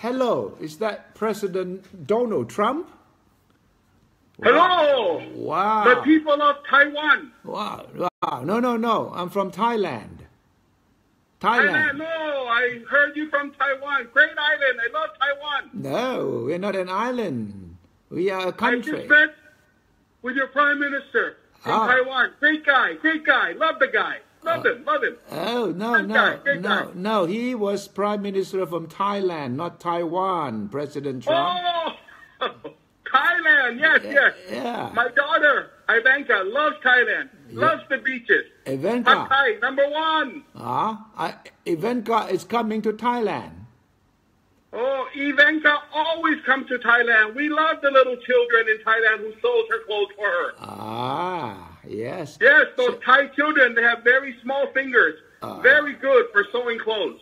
Hello, is that President Donald Trump? Hello! Wow. The people of Taiwan. Wow. No. I'm from Thailand. Thailand, no, I heard you from Taiwan. Great island. I love Taiwan. No, we're not an island. We are a I country. just met with your prime minister from Taiwan. Great guy. Love the guy. Love him. Oh, no. He was prime minister from Thailand, not Taiwan, President Trump. Oh, Thailand. Yes. Yeah. My daughter, Ivanka, loves Thailand. Loves the beaches. Ivanka. Pad Thai, number one. Ivanka is coming to Thailand. Oh, Ivanka always comes to Thailand. We love the little children in Thailand who sews her clothes for her. Yes. Yes, those Thai children, they have very small fingers. Very good for sewing clothes.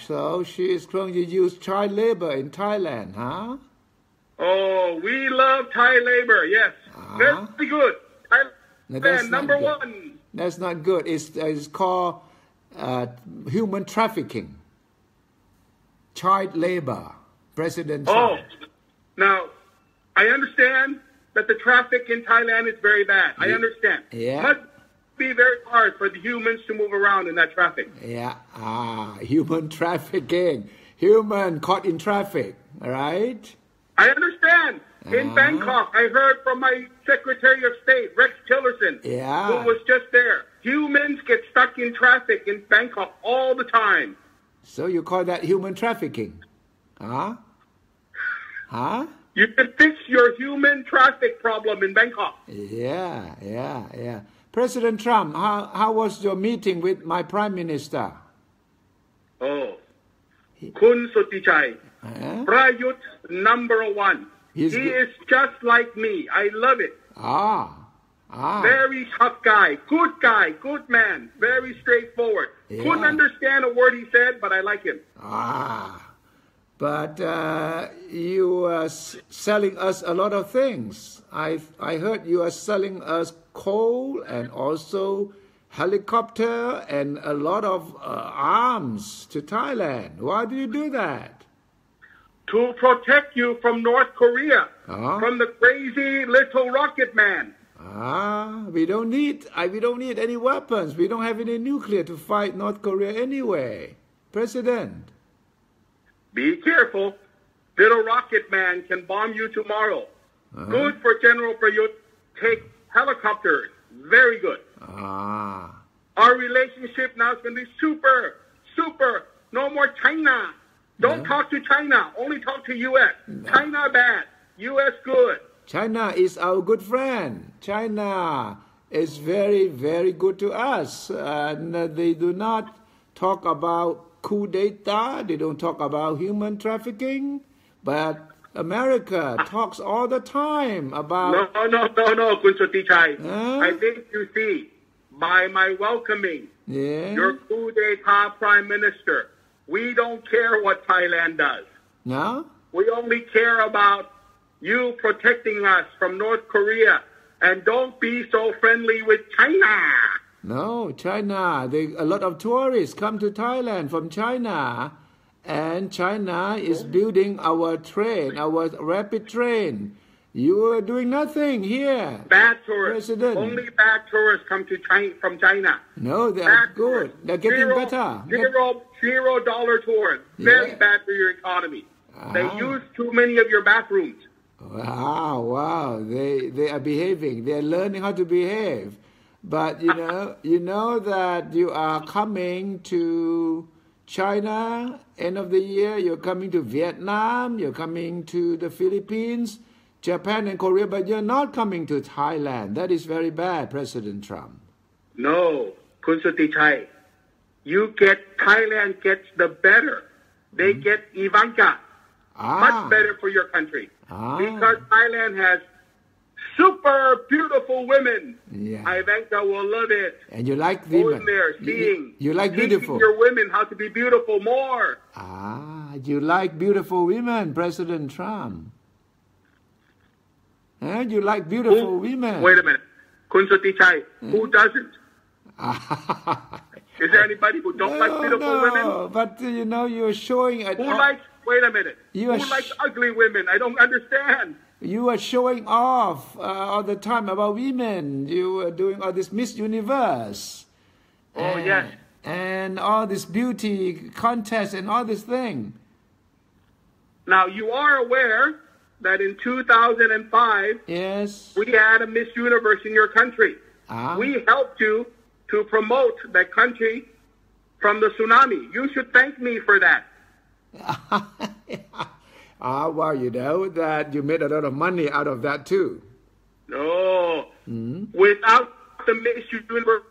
So she is going to use child labor in Thailand, huh? Oh, we love Thai labor, yes. Very good. Thailand, number one. That's not good. It's called human trafficking. Child labor, President Trump. Now, I understand that the traffic in Thailand is very bad. I understand. Yeah. Must be very hard for the humans to move around in that traffic. Yeah. Human trafficking. Human caught in traffic, right? I understand. In Bangkok, I heard from my Secretary of State, Rex Tillerson, who was just there. Humans get stuck in traffic in Bangkok all the time. So you call that human trafficking? Huh? You can fix your human traffic problem in Bangkok. Yeah. President Trump, how was your meeting with my Prime Minister? Kun Suthichai, Prayut number one. He is just like me. I love it. Very tough guy, good man, very straightforward. Couldn't understand a word he said, but I like him. But you are selling us a lot of things. I heard you are selling us coal and also helicopter and a lot of arms to Thailand. Why do you do that? To protect you from North Korea, from the crazy little rocket man. We don't need any weapons. We don't have any nuclear to fight North Korea anyway. President. Be careful. Little rocket man can bomb you tomorrow. Good for General Prayut. Take helicopters. Very good. Our relationship now is going to be super. No more China. Don't talk to China. Only talk to U.S. China bad. U.S. good. China is our good friend. China is very, very good to us. And they do not talk about coup d'etat. They don't talk about human trafficking. But America talks all the time about... No, Kun Suthichai. I think you see, by my welcoming your coup d'etat prime minister, we don't care what Thailand does. No? We only care about you protecting us from North Korea, and don't be so friendly with China. No, China. A lot of tourists come to Thailand from China, and China is building our train, our rapid train. You are doing nothing here. Bad tourists. President. Only bad tourists come to China from China. No, they're good. They're getting better. $0 tours. Very bad for your economy. They use too many of your bathrooms. Wow. They are behaving. They are learning how to behave. But you know that you are coming to China end of the year. You're coming to Vietnam. You're coming to the Philippines, Japan and Korea, but you're not coming to Thailand. That is very bad, President Trump. No, Kun Suthichai. Thailand gets the better. They get Ivanka. Much better for your country. Because Thailand has super beautiful women. Ivanka will love it. And you like women. Going there, seeing. You like beautiful. your women how to be beautiful more. You like beautiful women, President Trump. You like beautiful women. Wait a minute. Kun Suthichai, who doesn't? Is there anybody who don't like beautiful women? But you're showing... Wait a minute. You Who likes ugly women? I don't understand. You are showing off all the time about women. You are doing all this Miss Universe. Oh, yes. And all this beauty contest and all this thing. Now, you are aware that in 2005, yes, we had a Miss Universe in your country. We helped you to promote that country from the tsunami. You should thank me for that. Well, you know that you made a lot of money out of that too. No. Without the Miss Universe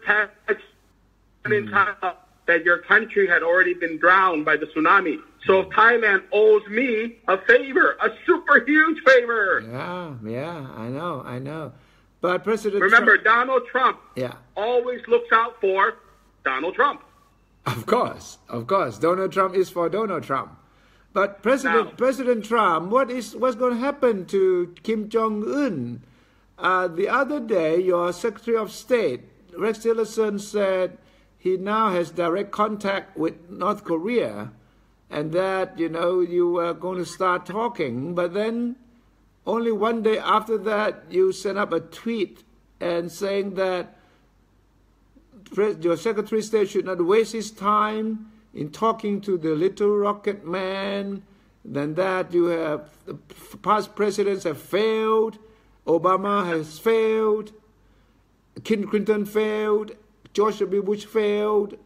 in Thailand, that your country had already been drowned by the tsunami. So Thailand owes me a favor, a super huge favor. Yeah, I know. But President Remember, Trump, Donald Trump always looks out for Donald Trump. Of course. Donald Trump is for Donald Trump. But President Trump, what's going to happen to Kim Jong-un? The other day, your Secretary of State, Rex Tillerson, said he now has direct contact with North Korea, and that, you were going to start talking. But then only one day after that, you sent up a tweet and saying that your Secretary of State should not waste his time in talking to the little rocket man. Then that the past presidents have failed, Obama has failed, Clinton failed, George W. Bush failed,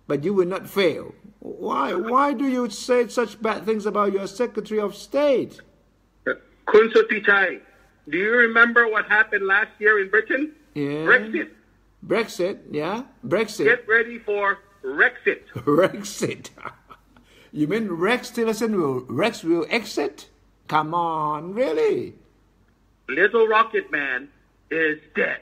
but you will not fail. Why do you say such bad things about your Secretary of State? Kun Suthichai, do you remember what happened last year in Britain? Yeah. Brexit. Get ready for Rexit. Rexit. You mean Rex Tillerson will exit? Come on, really? Little Rocket Man is dead.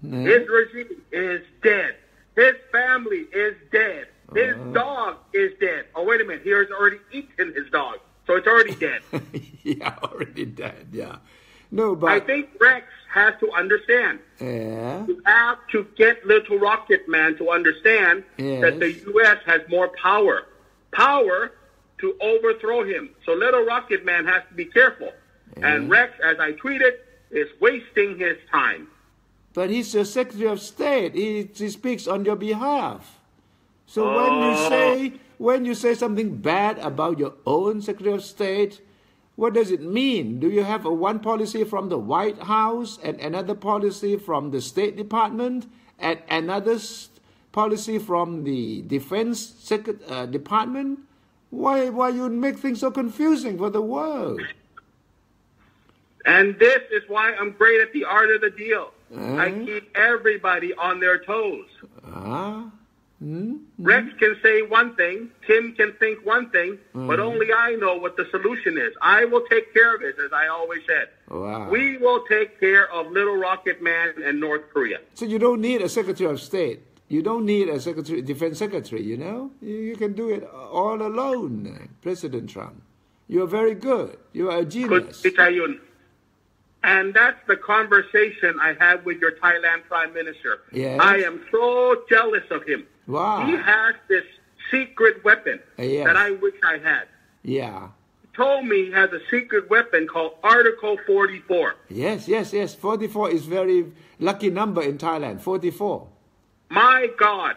His regime is dead. His family is dead. His dog is dead. Oh, wait a minute. He has already eaten his dog. So it's already dead. Already dead, yeah. No, but I think Rex has to understand. Yeah. You have to get Little Rocket Man to understand that the U.S. has more power. Power to overthrow him. So Little Rocket Man has to be careful. And Rex, as I tweeted, is wasting his time. But he's your Secretary of State. He speaks on your behalf. So when you say something bad about your own Secretary of State, what does it mean? Do you have one policy from the White House and another policy from the State Department and another policy from the Defense Department? Why you make things so confusing for the world? And this is why I'm great at the art of the deal. I keep everybody on their toes. Rex can say one thing, Kim can think one thing, but only I know what the solution is. I will take care of it, as I always said. Wow. We will take care of Little Rocket Man and North Korea. So you don't need a Secretary of State. You don't need a Defense Secretary, You can do it all alone, President Trump. You are very good. You are a genius. And that's the conversation I had with your Thailand Prime Minister. Yes. I am so jealous of him. Wow. He has this secret weapon that I wish I had. Yeah. He told me he has a secret weapon called Article 44. Yes. 44 is very lucky number in Thailand. 44. My God.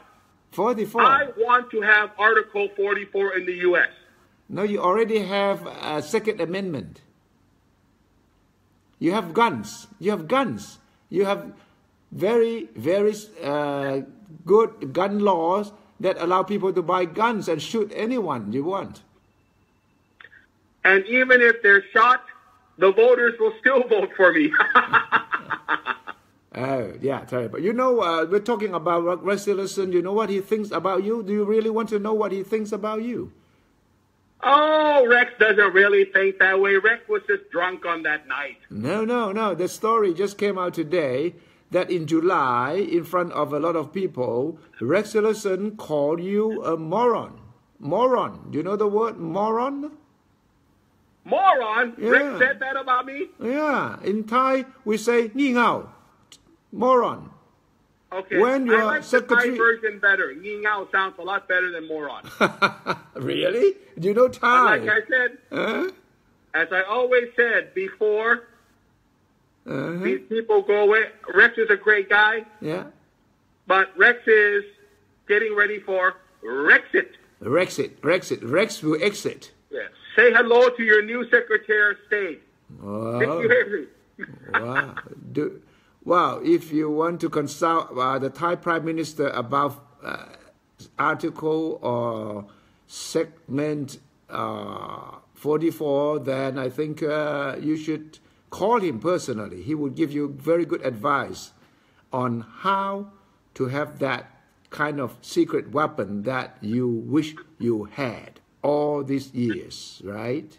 44. I want to have Article 44 in the U.S. No, you already have a Second Amendment. You have guns. You have very, very good gun laws that allow people to buy guns and shoot anyone you want. And even if they're shot, the voters will still vote for me. Oh, yeah, terrible. We're talking about Rex Tillerson. You know what he thinks about you? Do you really want to know what he thinks about you? Oh, Rex doesn't really think that way. Rex was just drunk on that night. No. The story just came out today that in July, in front of a lot of people, Rex Tillerson called you a moron. Moron. Do you know the word moron? Moron? Yeah. Rex said that about me? Yeah. In Thai, we say, ni ngao. Moron. Okay. When your I like secretary... the Thai version better. Ni ngao sounds a lot better than moron. Really? Do you know Thai? Like I said, as I always said before, these people go away. Rex is a great guy. Yeah. But Rex is getting ready for Rexit. Rex will exit. Yes. Say hello to your new Secretary of State. Wow. Wow. Wow. If you want to consult the Thai Prime Minister about article or segment 44, then I think you should call him personally. He would give you very good advice on how to have that kind of secret weapon that you wish you had all these years, right?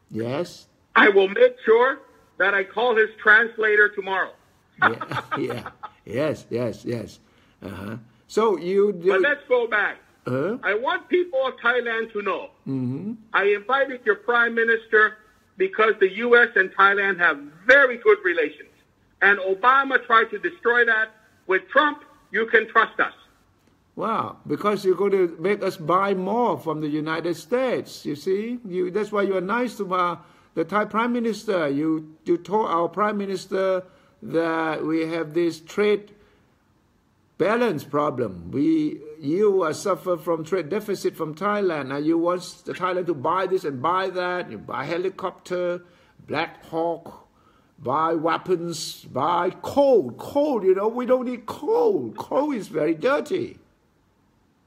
Yes? I will make sure that I call his translator tomorrow. Yes. So you do... But let's go back. I want people of Thailand to know. I invited your prime minister because the U.S. and Thailand have very good relations. And Obama tried to destroy that. With Trump, you can trust us. Wow, because you're going to make us buy more from the United States, you see? That's why you are nice to the Thai Prime Minister. You told our Prime Minister that we have this trade balance problem. You suffer from trade deficit from Thailand, and you want Thailand to buy this and buy that. You buy helicopter, Black Hawk, buy weapons, buy coal. Coal, we don't need coal. Coal is very dirty.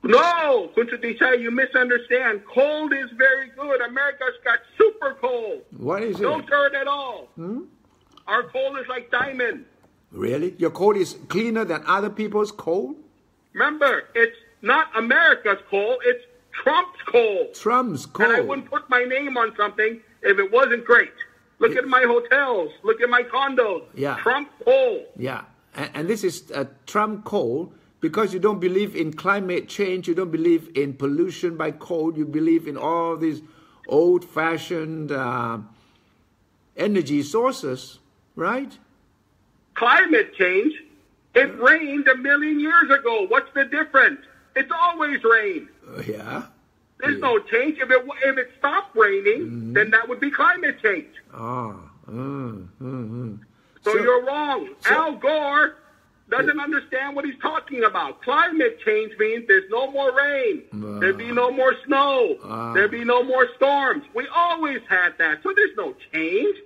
No, Kun Suthichai, you misunderstand. Coal is very good. America's got super coal. What is it? No dirt at all. Our coal is like diamond. Really? Your coal is cleaner than other people's coal? Remember, it's not America's coal, it's Trump's coal. Trump's coal. And I wouldn't put my name on something if it wasn't great. Look at my hotels. Look at my condos. Yeah. Trump coal. Yeah. And this is Trump coal because you don't believe in climate change. You don't believe in pollution by coal. You believe in all these old-fashioned energy sources, right? Climate change? It rained 1 million years ago. What's the difference? It's always rained. Yeah. There's no change. If it stopped raining, then that would be climate change. So you're wrong. Al Gore doesn't understand what he's talking about. Climate change means there's no more rain. There'd be no more snow. There'd be no more storms. We always had that. So there's no change.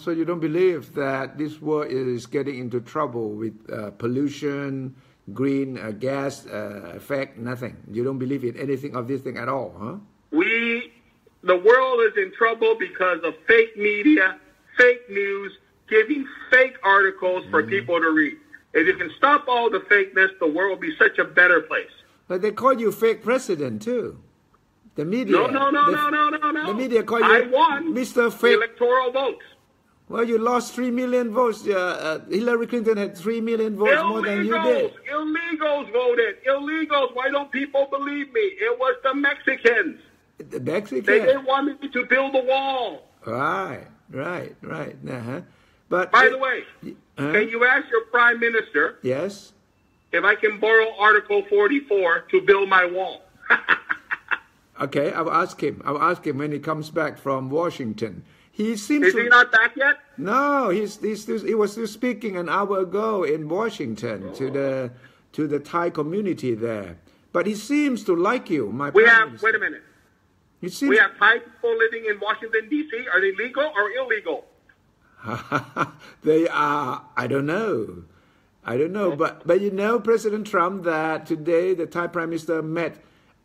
So you don't believe that this world is getting into trouble with pollution, green gas effect, nothing. You don't believe in anything of this thing at all, huh? The world is in trouble because of fake media, fake news, giving fake articles for people to read. If you can stop all the fakeness, the world will be such a better place. But they call you fake president too. The media. No. The media call you I won Mr. Fake. Electoral votes. Well, you lost 3 million votes. Hillary Clinton had 3 million votes more than you did. Illegals voted. Illegals. Why don't people believe me? It was the Mexicans. The Mexicans? They didn't want me to build a wall. Right. But by the way, can you ask your prime minister? Yes. If I can borrow Article 44 to build my wall? Okay, I'll ask him. When he comes back from Washington. Is he not back yet? No, he was still speaking an hour ago in Washington to the Thai community there. But he seems to like you, my wait a minute. We have Thai people living in Washington, D.C. Are they legal or illegal? They are, I don't know. But President Trump, that today the Thai Prime Minister met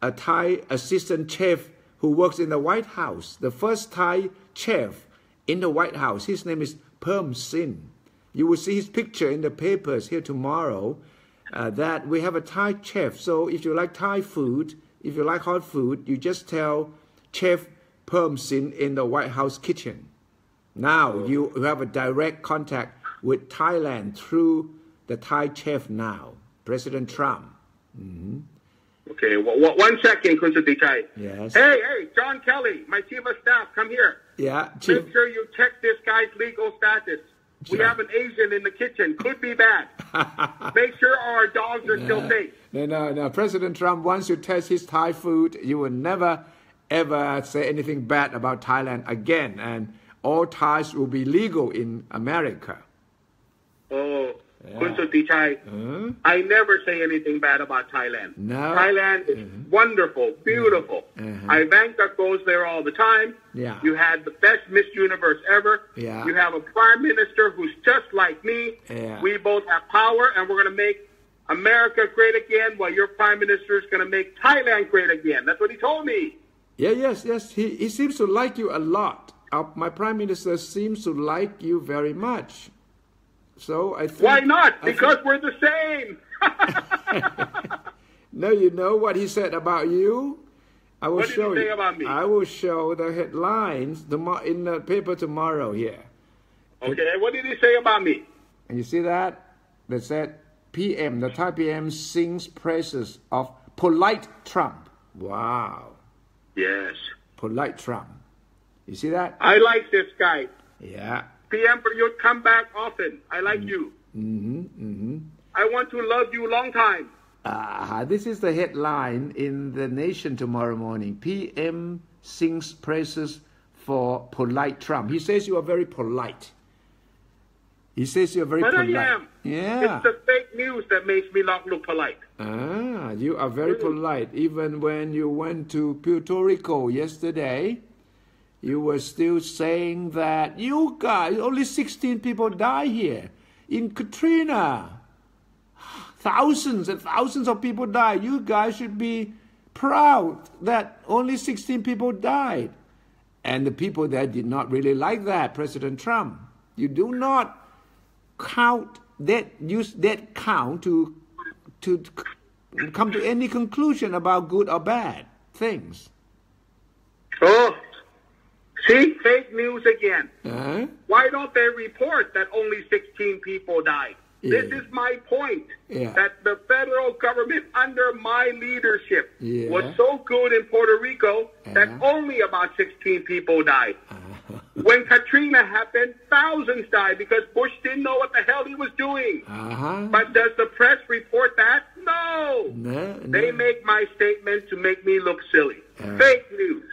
a Thai assistant chef who works in the White House, the first Thai chef in the White House. His name is Perm Sin. You will see his picture in the papers here tomorrow, that we have a Thai chef. So if you like Thai food, if you like hot food, you just tell Chef Perm Sin in the White House kitchen. Now you have a direct contact with Thailand through the Thai chef now, President Trump. Okay, well, 1 second, Kun Suthichai. Yes. Hey, John Kelly, my chief of staff, come here. Yeah. Make sure you check this guy's legal status. We have an Asian in the kitchen. Could be bad. Make sure our dogs are still safe. No. President Trump wants to taste his Thai food. You will never, ever say anything bad about Thailand again. And all Thais will be legal in America. Oh, Kun Suthichai, I never say anything bad about Thailand. No. Thailand is wonderful, beautiful. Ivanka goes there all the time. Yeah. You had the best Miss Universe ever. Yeah. You have a prime minister who's just like me. Yeah. We both have power, and we're going to make America great again, while your prime minister is going to make Thailand great again. That's what he told me. Yeah, yes. He seems to like you a lot. My prime minister seems to like you very much. So I think, why not? Because we're the same. No, you know what he said about you? I will What did he say about me? I will show the headlines in the paper tomorrow here. Okay, what did he say about me? And you see that? They said PM, the Thai PM sings praises of polite Trump. Wow. Yes. Polite Trump. You see that? I like this guy. Yeah. PM, you'll come back often. I like you. I want to love you long time. This is the headline in the Nation tomorrow morning. PM sings praises for polite Trump. He says you are very polite. He says you're very polite. But I am. Yeah. It's the fake news that makes me not look polite. You are very polite. Even when you went to Puerto Rico yesterday, you were still saying that you guys, only 16 people die here. In Katrina, thousands and thousands of people died. You guys should be proud that only 16 people died. And the people there did not really like that, President Trump. You do not use that count to come to any conclusion about good or bad things. Oh, see, fake news again. Uh-huh. Why don't they report that only 16 people died? Yeah. This is my point, Yeah. that the federal government under my leadership Yeah. was so good in Puerto Rico that only about 16 people died. When Katrina happened, thousands died because Bush didn't know what the hell he was doing. But does the press report that? No. No. They make my statement to make me look silly. Fake news.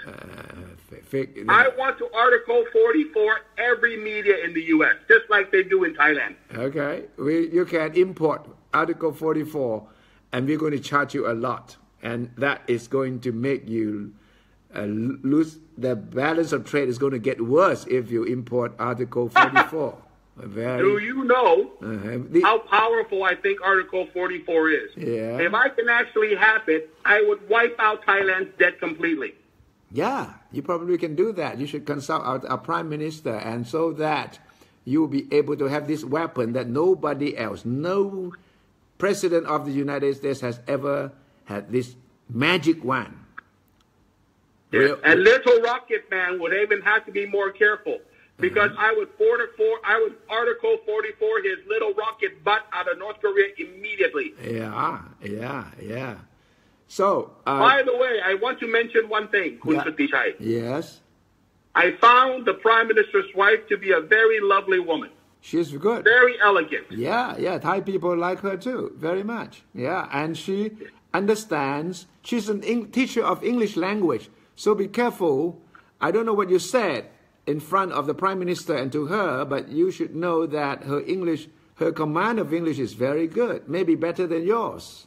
I want to Article 44 every media in the U.S., just like they do in Thailand. Okay. You can import Article 44, and we're going to charge you a lot. And that is going to make you lose. The balance of trade is going to get worse if you import Article 44. Do you know how powerful I think Article 44 is? Yeah. If I can actually have it, I would wipe out Thailand's debt completely. Yeah, you probably can do that. You should consult our prime minister, and so that you will be able to have this weapon that nobody else, no president of the United States has ever had, this magic wand. Yes. And Little Rocket Man would even have to be more careful, because I would Article 44 his little rocket butt out of North Korea immediately. Yeah. So, by the way, I want to mention one thing, Kun Suthichai. Yes. I found the Prime Minister's wife to be a very lovely woman. She's good. Very elegant. Yeah. Thai people like her too, very much. Yeah, and she understands. She's a teacher of English language. So be careful. I don't know what you said in front of the Prime Minister and to her, but you should know that her command of English is very good, maybe better than yours.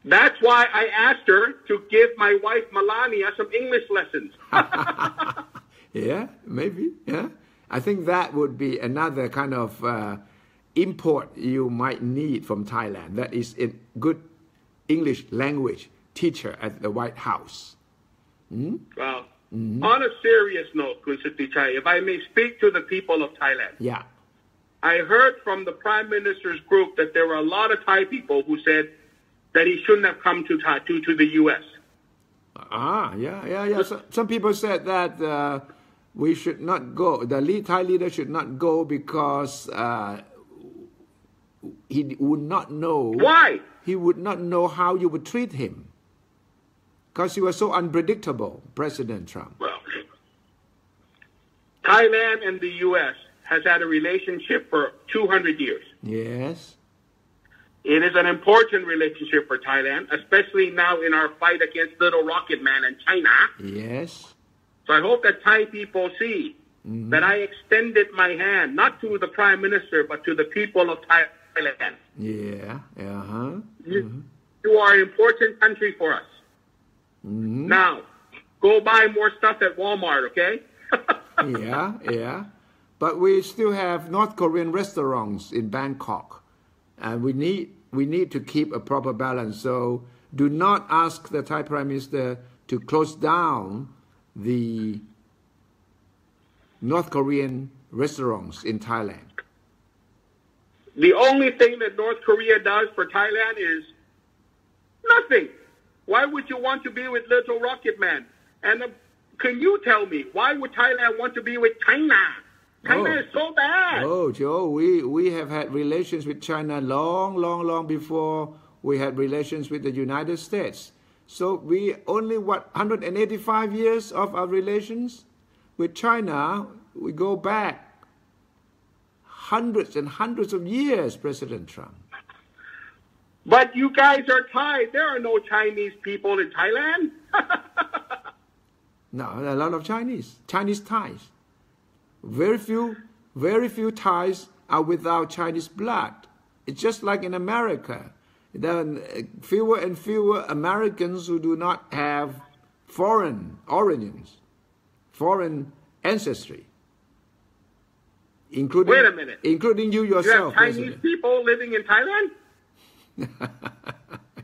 That's why I asked her to give my wife Melania some English lessons. Yeah, maybe. Yeah, I think that would be another kind of import you might need from Thailand. That is a good English language teacher at the White House. Well, on a serious note, Kun Suthichai, if I may speak to the people of Thailand. Yeah. I heard from the Prime Minister's group that there were a lot of Thai people who said that he shouldn't have come to the U.S. Yeah. So, some people said that we should not go. The Thai leader should not go because he would not know. Why? He would not know how you would treat him. Because he was so unpredictable, President Trump. Well, Thailand and the U.S. has had a relationship for 200 years. Yes. It is an important relationship for Thailand, especially now in our fight against Little Rocket Man and China. Yes. So I hope that Thai people see that I extended my hand, not to the Prime Minister, but to the people of Thailand. Yeah. Uh-huh. You are an important country for us. Now, go buy more stuff at Walmart, okay? Yeah. But we still have North Korean restaurants in Bangkok, and we need to keep a proper balance. So do not ask the Thai Prime Minister to close down the North Korean restaurants in Thailand. The only thing that North Korea does for Thailand is nothing. Why would you want to be with Little Rocket Man? And can you tell me, why would Thailand want to be with China? China is so bad. Oh, Joe, we have had relations with China long before we had relations with the United States. So we only, 185 years of our relations with China, we go back hundreds and hundreds of years, President Trump. But you guys are Thai. There are no Chinese people in Thailand. No, a lot of Chinese Thais. Very few Thais are without Chinese blood. It's just like in America. There are fewer and fewer Americans who do not have foreign origins, foreign ancestry. Including, wait a minute. Including you yourself. You have Chinese people living in Thailand?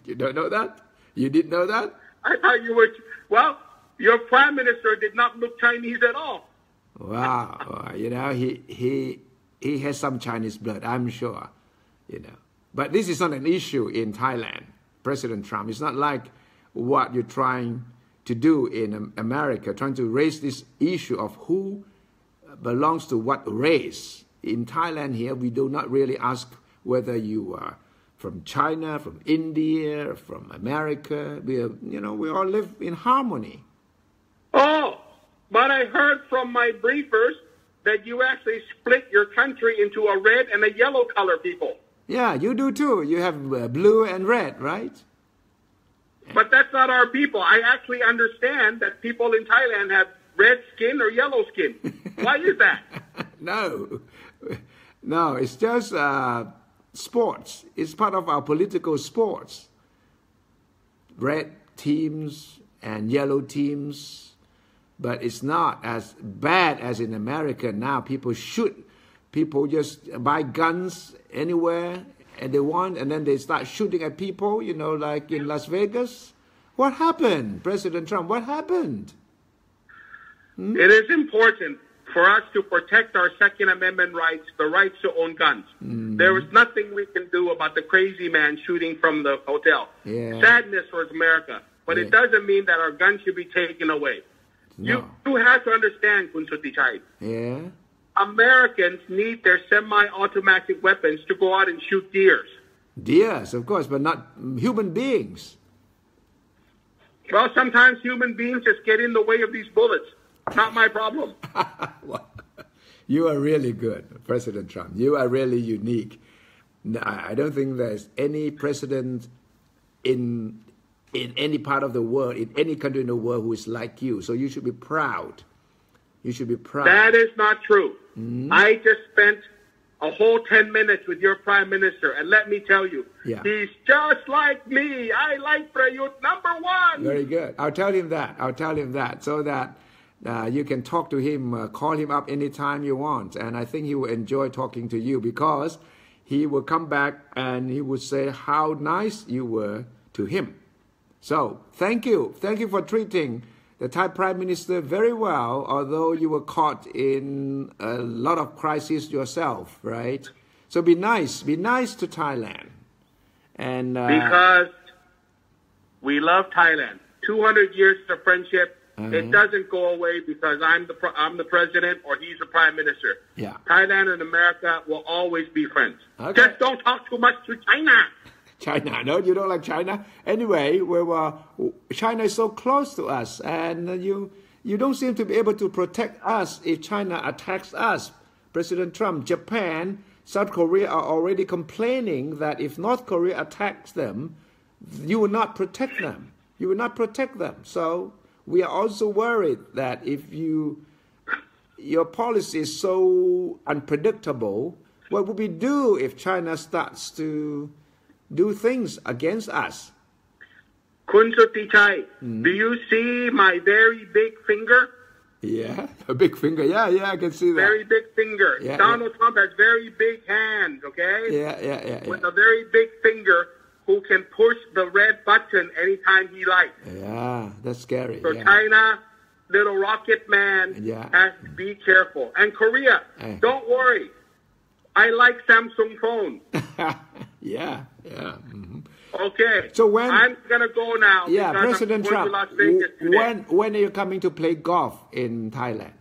You don't know that? You didn't know that? I thought you were. Well, your Prime Minister did not look Chinese at all. Wow. He has some Chinese blood, I'm sure. But this is not an issue in Thailand, President Trump. It's not like what you're trying to do in America, trying to raise this issue of who belongs to what race. In Thailand here, we do not really ask whether you are from China, from India, from America. We all live in harmony. Oh, but I heard from my briefers that you actually split your country into a red and a yellow color people. Yeah, you do too. You have blue and red, right? But that's not our people. I actually understand that people in Thailand have red skin or yellow skin. Why is that? No, it's just sports. It's part of our political sports. Red teams and yellow teams. But it's not as bad as in America now. People just buy guns anywhere and they want, and then they start shooting at people, like in Las Vegas. What happened, President Trump? What happened? It is important for us to protect our Second Amendment rights, the rights to own guns. There is nothing we can do about the crazy man shooting from the hotel. Yeah. Sadness for America. But it doesn't mean that our guns should be taken away. No. You have to understand, Kun Suthichai. Yeah. Americans need their semi-automatic weapons to go out and shoot deers. Deers, of course, but not human beings. Well, sometimes human beings just get in the way of these bullets. Not my problem. You are really good, President Trump. You are really unique. I don't think there's any president in any part of the world, in any country in the world, who is like you. So you should be proud. You should be proud. That is not true. I just spent a whole 10 minutes with your Prime Minister, and let me tell you, he's just like me. I like Prayut #1. Very good. I'll tell him that so that you can talk to him, call him up anytime you want. And I think he will enjoy talking to you, because he will come back and he will say how nice you were to him. So thank you. Thank you for treating the Thai Prime Minister very well, although you were caught in a lot of crises yourself, right? So be nice to Thailand. And because we love Thailand. 200 years of friendship. It doesn't go away because I'm the president or he's the prime minister. Yeah. Thailand and America will always be friends. Okay. Just don't talk too much to China. China, no, you don't like China. Anyway, China is so close to us, and you don't seem to be able to protect us if China attacks us. President Trump, Japan South Korea are already complaining that if North Korea attacks them, you will not protect them. You will not protect them. So we are also worried that if your policy is so unpredictable, what would we do if China starts to do things against us? Kun Suthichai, do you see my very big finger? Yeah, a big finger. Yeah, I can see that. Very big finger. Yeah, Donald Trump has very big hands, okay? Yeah. With a very big finger who can push the red button anytime he likes. Yeah, that's scary. So China, little rocket man, has to be careful. And Korea, don't worry. I like Samsung phone. Yeah. Mm-hmm. Okay. So when I'm gonna go now. Yeah, because President I'm going Trump. to Las Vegas today. When are you coming to play golf in Thailand?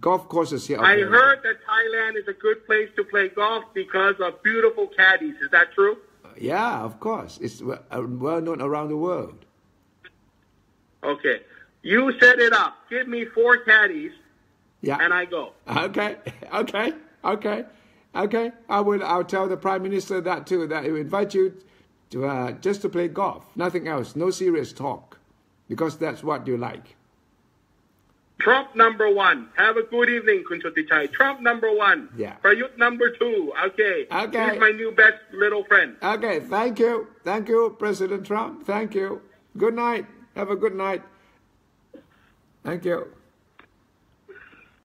Golf courses here. I heard that Thailand is a good place to play golf because of beautiful caddies. Is that true? Yeah, of course. It's well known around the world. Okay. You set it up. Give me 4 caddies. Yeah. And I go. Okay. I'll tell the Prime Minister that too. That he will invite you to just to play golf. Nothing else. No serious talk, because that's what you like. Trump number 1. Have a good evening, Kun Suthichai. Trump number 1. Yeah. Prayut number 2. Okay. He's my new best little friend. Okay. Thank you, President Trump. Thank you. Good night. Have a good night. Thank you.